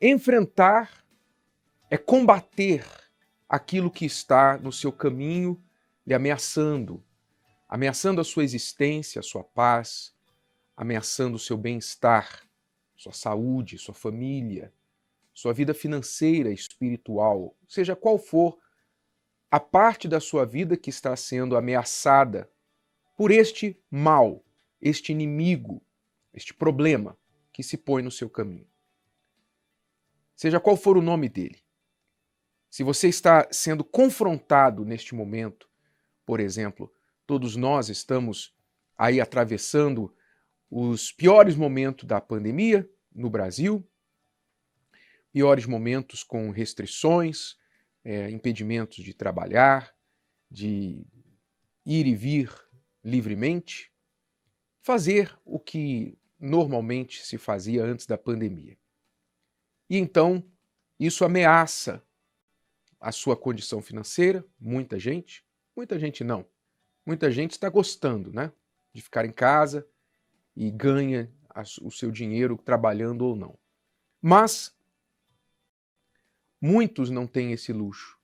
enfrentar, é combater aquilo que está no seu caminho lhe ameaçando, ameaçando a sua existência, a sua paz, ameaçando o seu bem-estar, sua saúde, sua família, sua vida financeira, espiritual, seja qual for a parte da sua vida que está sendo ameaçada por este mal, este inimigo, este problema que se põe no seu caminho. Seja qual for o nome dele. Se você está sendo confrontado neste momento, por exemplo, todos nós estamos aí atravessando os piores momentos da pandemia no Brasil, piores momentos com restrições, impedimentos de trabalhar, de ir e vir livremente, fazer o que normalmente se fazia antes da pandemia. E então, isso ameaça a sua condição financeira, muita gente não. Muita gente está gostando, né, de ficar em casa e ganha o seu dinheiro trabalhando ou não. Mas muitos não têm esse luxo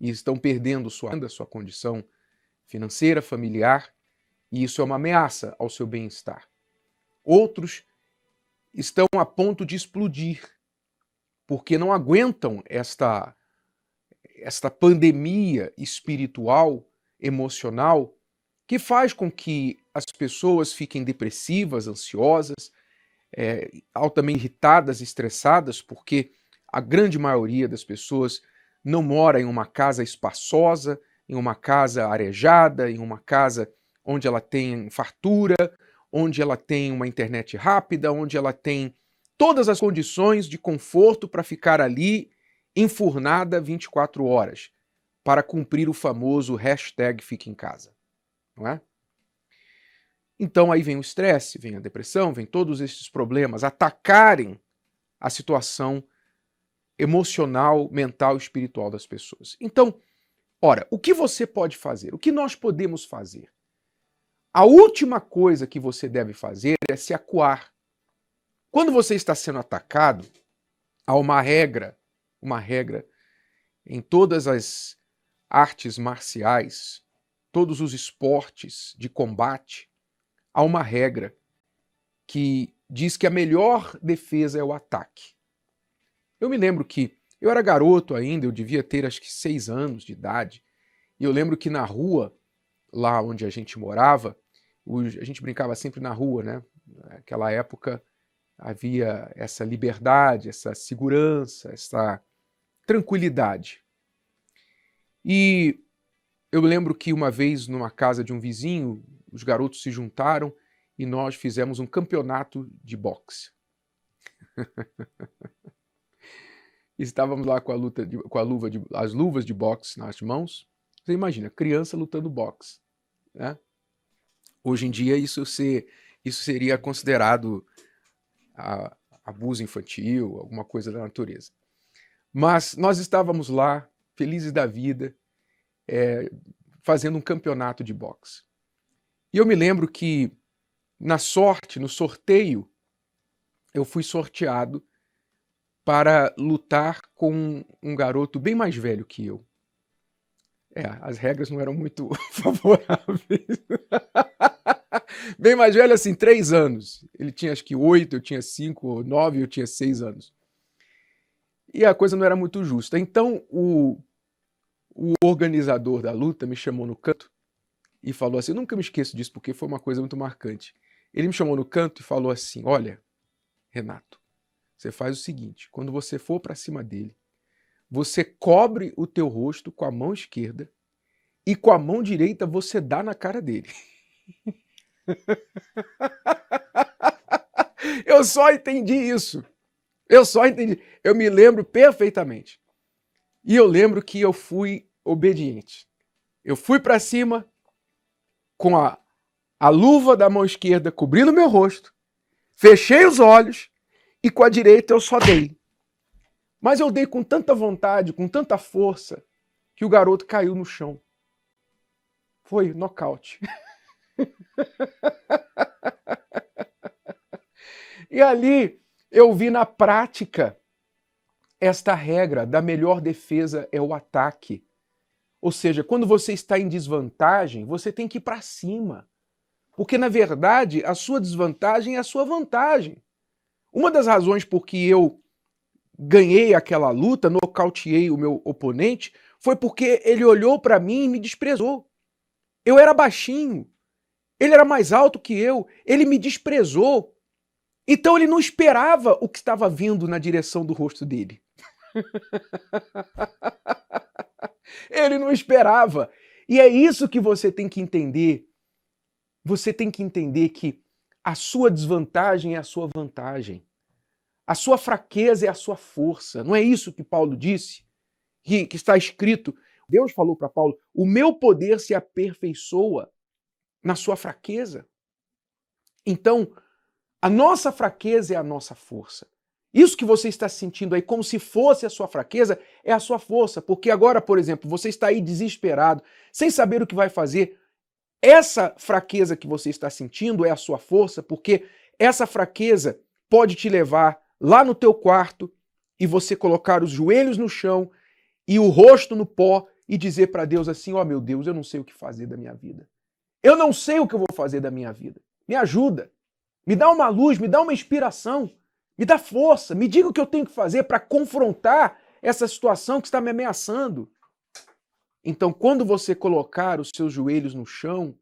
e estão perdendo sua condição financeira, familiar, e isso é uma ameaça ao seu bem-estar. Outros estão a ponto de explodir, porque não aguentam esta pandemia espiritual, emocional, que faz com que as pessoas fiquem depressivas, ansiosas, altamente irritadas, estressadas, porque a grande maioria das pessoas não mora em uma casa espaçosa, em uma casa arejada, em uma casa onde ela tem fartura, onde ela tem uma internet rápida, onde ela tem todas as condições de conforto para ficar ali enfurnada 24 horas, para cumprir o famoso hashtag fique em casa, não é? Então aí vem o estresse, vem a depressão, vem todos esses problemas atacarem a situação emocional, mental e espiritual das pessoas. Então, ora, o que você pode fazer? O que nós podemos fazer? A última coisa que você deve fazer é se acuar. Quando você está sendo atacado, há uma regra em todas as artes marciais, todos os esportes de combate, há uma regra que diz que a melhor defesa é o ataque. Eu me lembro que eu era garoto ainda, eu devia ter acho que 6 anos de idade, e eu lembro que na rua, lá onde a gente morava, a gente brincava sempre na rua, né? Naquela época havia essa liberdade, essa segurança, essa tranquilidade. E eu lembro que uma vez, numa casa de um vizinho, os garotos se juntaram e nós fizemos um campeonato de boxe. Estávamos lá com as luvas de boxe nas mãos. Você imagina, criança lutando boxe, né? Hoje em dia isso seria considerado abuso infantil, alguma coisa da natureza. Mas nós estávamos lá, felizes da vida, fazendo um campeonato de boxe. E eu me lembro que, no sorteio, eu fui sorteado para lutar com um garoto bem mais velho que eu. As regras não eram muito favoráveis. Bem mais velho, assim, 3 anos. Ele tinha acho que 8, eu tinha 5 ou 9, eu tinha 6 anos. E a coisa não era muito justa. Então, o organizador da luta me chamou no canto e falou assim, eu nunca me esqueço disso porque foi uma coisa muito marcante. Ele me chamou no canto e falou assim, olha, Renato, você faz o seguinte, quando você for para cima dele, você cobre o teu rosto com a mão esquerda e com a mão direita você dá na cara dele. Eu só entendi isso. Eu me lembro perfeitamente. E eu lembro que eu fui obediente. Eu fui para cima com a luva da mão esquerda cobrindo meu rosto, fechei os olhos e com a direita eu só dei. Mas eu dei com tanta vontade, com tanta força, que o garoto caiu no chão. Foi nocaute. E ali eu vi na prática esta regra da melhor defesa é o ataque. Ou seja, quando você está em desvantagem, você tem que ir para cima. Porque, na verdade, a sua desvantagem é a sua vantagem. Uma das razões por que eu ganhei aquela luta, nocauteei o meu oponente, foi porque ele olhou para mim e me desprezou. Eu era baixinho, ele era mais alto que eu, ele me desprezou. Então ele não esperava o que estava vindo na direção do rosto dele. Ele não esperava. E é isso que você tem que entender. Você tem que entender que a sua desvantagem é a sua vantagem. A sua fraqueza é a sua força. Não é isso que Paulo disse? Que está escrito. Deus falou para Paulo: o meu poder se aperfeiçoa na sua fraqueza. Então, a nossa fraqueza é a nossa força. Isso que você está sentindo aí como se fosse a sua fraqueza é a sua força, porque agora, por exemplo, você está aí desesperado, sem saber o que vai fazer. Essa fraqueza que você está sentindo é a sua força, porque essa fraqueza pode te levar lá no teu quarto e você colocar os joelhos no chão e o rosto no pó e dizer para Deus assim: ó, meu Deus, eu não sei o que fazer da minha vida. Eu não sei o que eu vou fazer da minha vida. Me ajuda. Me dá uma luz, me dá uma inspiração. Me dá força. Me diga o que eu tenho que fazer para confrontar essa situação que está me ameaçando. Então, quando você colocar os seus joelhos no chão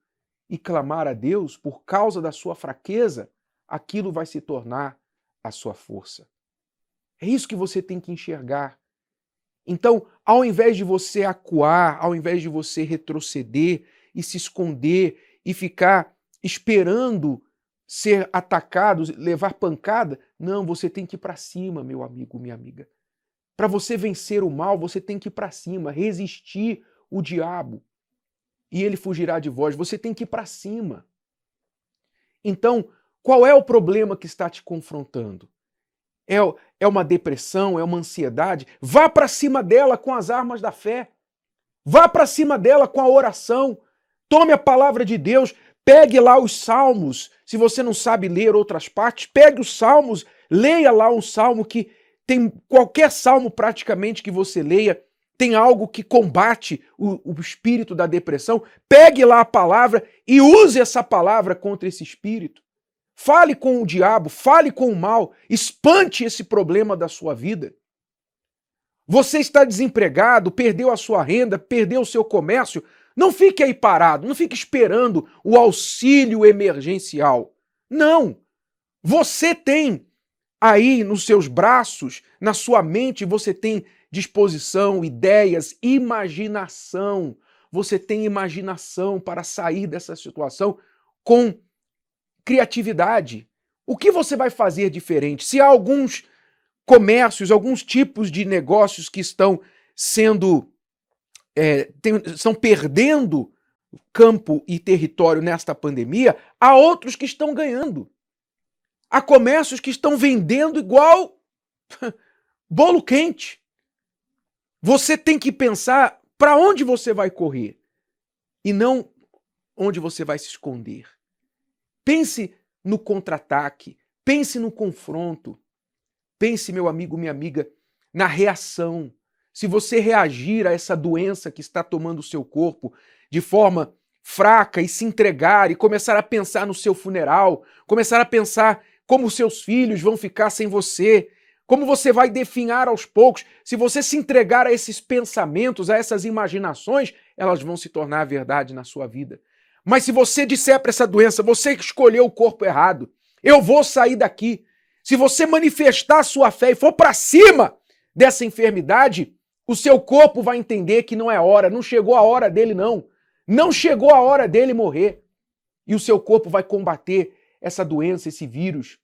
e clamar a Deus por causa da sua fraqueza, aquilo vai se tornar a sua força. É isso que você tem que enxergar. Então, ao invés de você acuar, ao invés de você retroceder e se esconder e ficar esperando ser atacado, levar pancada, não, você tem que ir para cima, meu amigo, minha amiga. Para você vencer o mal, você tem que ir para cima, resistir o diabo e ele fugirá de vós. Você tem que ir para cima. Então, qual é o problema que está te confrontando? É uma depressão? É uma ansiedade? Vá para cima dela com as armas da fé. Vá para cima dela com a oração. Tome a palavra de Deus. Pegue lá os salmos. Se você não sabe ler outras partes, pegue os salmos. Leia lá um salmo que tem qualquer salmo praticamente que você leia. Tem algo que combate o espírito da depressão. Pegue lá a palavra e use essa palavra contra esse espírito. Fale com o diabo, fale com o mal, espante esse problema da sua vida. Você está desempregado, perdeu a sua renda, perdeu o seu comércio, não fique aí parado, não fique esperando o auxílio emergencial. Não! Você tem aí nos seus braços, na sua mente, você tem disposição, ideias, imaginação. Você tem imaginação para sair dessa situação com criatividade. O que você vai fazer diferente? Se há alguns comércios, alguns tipos de negócios que estão estão perdendo campo e território nesta pandemia, há outros que estão ganhando. Há comércios que estão vendendo igual bolo quente. Você tem que pensar para onde você vai correr e não onde você vai se esconder. Pense no contra-ataque, pense no confronto, pense, meu amigo, minha amiga, na reação. Se você reagir a essa doença que está tomando o seu corpo de forma fraca e se entregar e começar a pensar no seu funeral, começar a pensar como seus filhos vão ficar sem você, como você vai definhar aos poucos, se você se entregar a esses pensamentos, a essas imaginações, elas vão se tornar verdade na sua vida. Mas se você disser para essa doença, você escolheu o corpo errado, eu vou sair daqui. Se você manifestar a sua fé e for para cima dessa enfermidade, o seu corpo vai entender que não é hora, não chegou a hora dele não. Não chegou a hora dele morrer. E o seu corpo vai combater essa doença, esse vírus.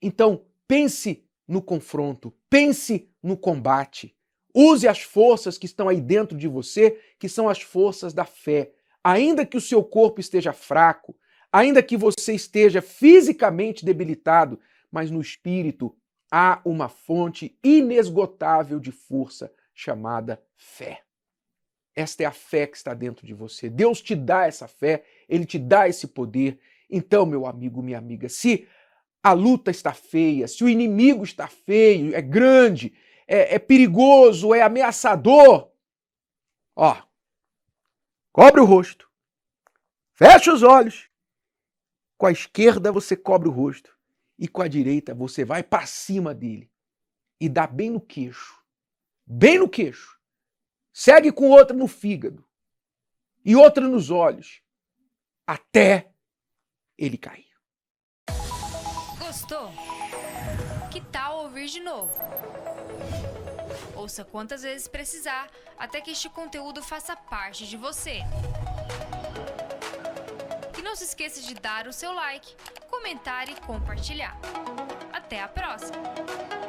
Então, pense no confronto, pense no combate. Use as forças que estão aí dentro de você, que são as forças da fé. Ainda que o seu corpo esteja fraco, ainda que você esteja fisicamente debilitado, mas no espírito há uma fonte inesgotável de força chamada fé. Esta é a fé que está dentro de você. Deus te dá essa fé, Ele te dá esse poder. Então, meu amigo, minha amiga, se a luta está feia, se o inimigo está feio, é grande, é perigoso, é ameaçador, ó, cobre o rosto, fecha os olhos. Com a esquerda você cobre o rosto e com a direita você vai para cima dele e dá bem no queixo. Bem no queixo. Segue com outra no fígado e outra nos olhos até ele cair. Gostou? Que tal ouvir de novo? Ouça quantas vezes precisar até que este conteúdo faça parte de você. E não se esqueça de dar o seu like, comentar e compartilhar. Até a próxima!